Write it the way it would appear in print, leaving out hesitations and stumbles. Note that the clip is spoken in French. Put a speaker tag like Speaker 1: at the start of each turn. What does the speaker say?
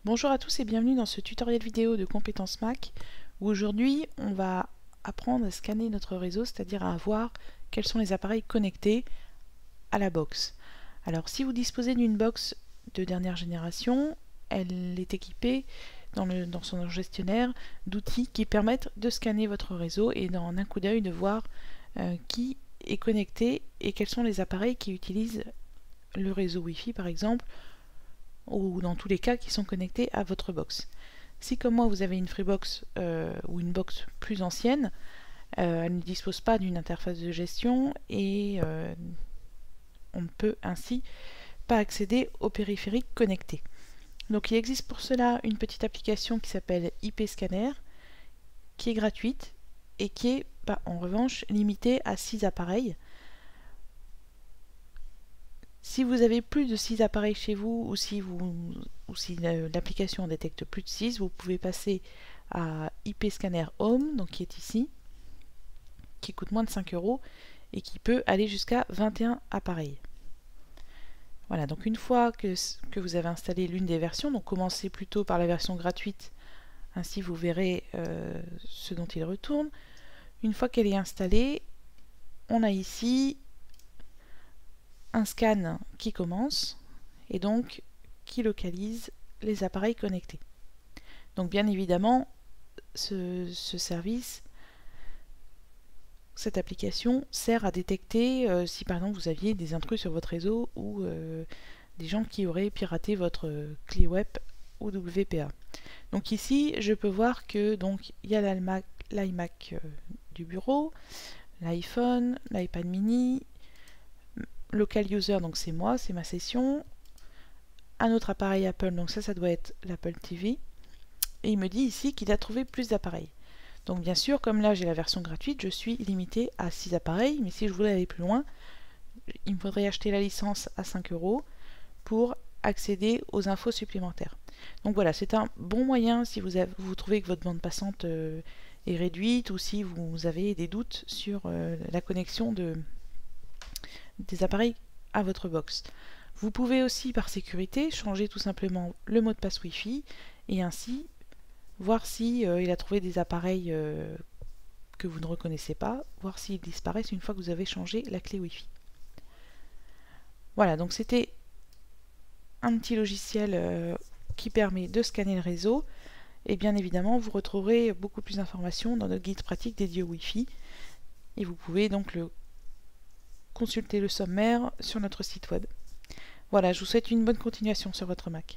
Speaker 1: Bonjour à tous et bienvenue dans ce tutoriel vidéo de compétences Mac où aujourd'hui on va apprendre à scanner notre réseau, c'est-à-dire à voir quels sont les appareils connectés à la box. Alors si vous disposez d'une box de dernière génération, elle est équipée dans son gestionnaire d'outils qui permettent de scanner votre réseau et en un coup d'œil de voir qui est connecté et quels sont les appareils qui utilisent le réseau Wi-Fi par exemple, ou dans tous les cas qui sont connectés à votre box. Si comme moi vous avez une Freebox ou une box plus ancienne, elle ne dispose pas d'une interface de gestion et on ne peut ainsi pas accéder aux périphériques connectés. Donc il existe pour cela une petite application qui s'appelle IP Scanner, qui est gratuite et qui est en revanche limitée à 6 appareils. Si vous avez plus de 6 appareils chez vous ou si l'application détecte plus de 6, vous pouvez passer à IP Scanner Home, donc qui est ici, qui coûte moins de 5 € et qui peut aller jusqu'à 21 appareils. Voilà, donc une fois que vous avez installé l'une des versions, donc commencez plutôt par la version gratuite, ainsi vous verrez ce dont il retourne. Une fois qu'elle est installée, on a ici un scan qui commence et donc qui localise les appareils connectés. Donc bien évidemment, ce service, cette application sert à détecter si par exemple vous aviez des intrus sur votre réseau ou des gens qui auraient piraté votre clé web ou WPA. Donc ici, je peux voir que donc il y a l'iMac du bureau, l'iPhone, l'iPad mini, local user, donc c'est moi, c'est ma session, un autre appareil Apple, donc ça doit être l'Apple TV, et il me dit ici qu'il a trouvé plus d'appareils. Donc bien sûr, comme là j'ai la version gratuite, je suis limité à 6 appareils, mais si je voulais aller plus loin, il me faudrait acheter la licence à 5 € pour accéder aux infos supplémentaires. Donc voilà, c'est un bon moyen si vous trouvez que votre bande passante est réduite ou si vous avez des doutes sur la connexion des appareils à votre box. Vous pouvez aussi par sécurité changer tout simplement le mot de passe Wi-Fi et ainsi voir si il a trouvé des appareils que vous ne reconnaissez pas, voir s'ils disparaissent une fois que vous avez changé la clé Wi-Fi. Voilà, donc c'était un petit logiciel qui permet de scanner le réseau et bien évidemment vous retrouverez beaucoup plus d'informations dans notre guide pratique dédié au Wi-Fi et vous pouvez donc consulter le sommaire sur notre site web. Voilà, je vous souhaite une bonne continuation sur votre Mac.